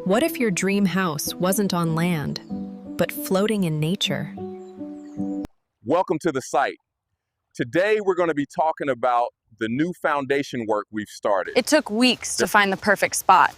What if your dream house wasn't on land, but floating in nature? Welcome to the site. Today we're going to be talking about the new foundation work we've started. It took weeks to find the perfect spot.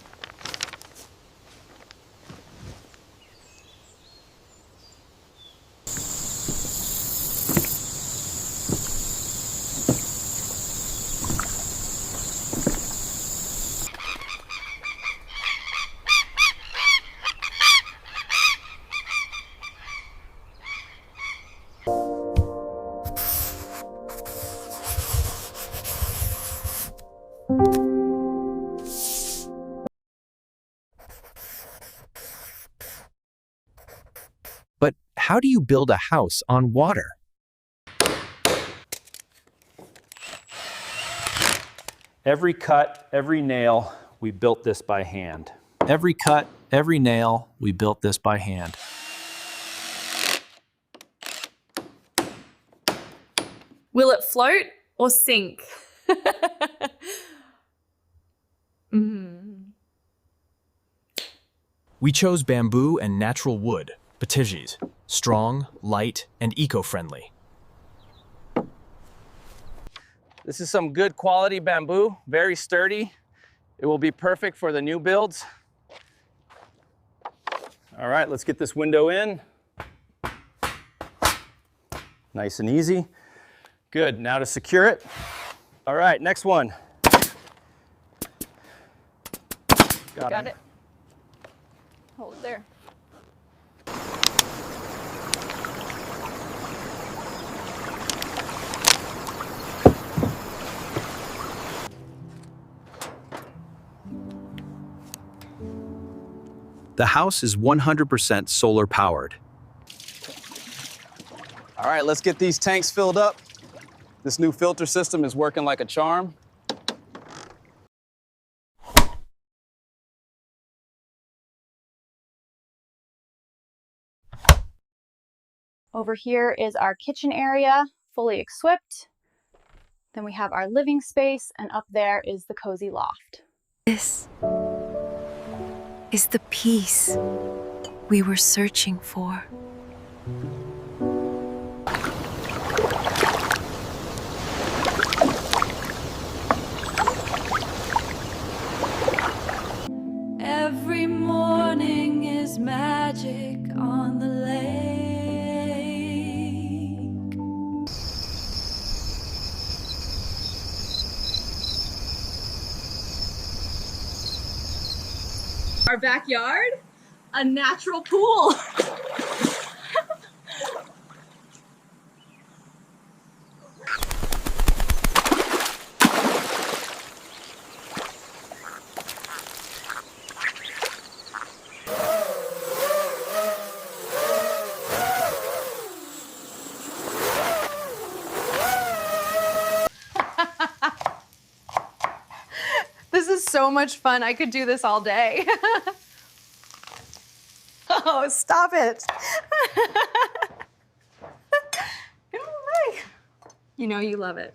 But how do you build a house on water? Every cut, every nail, we built this by hand. Every cut, every nail, we built this by hand. Will it float or sink? We chose bamboo and natural wood, batigis, strong, light, and eco-friendly. This is some good quality bamboo, very sturdy. It will be perfect for the new builds. All right, let's get this window in. Nice and easy. Good, now to secure it. All right, next one. Got it. Hold it there. The house is 100% solar powered. All right, let's get these tanks filled up. This new filter system is working like a charm. Over here is our kitchen area, fully equipped. Then we have our living space, and up there is the cozy loft. This is the peace we were searching for. Every morning is magic on the lake. Our backyard, a natural pool. This is so much fun. I could do this all day. Oh, stop it. You know you love it.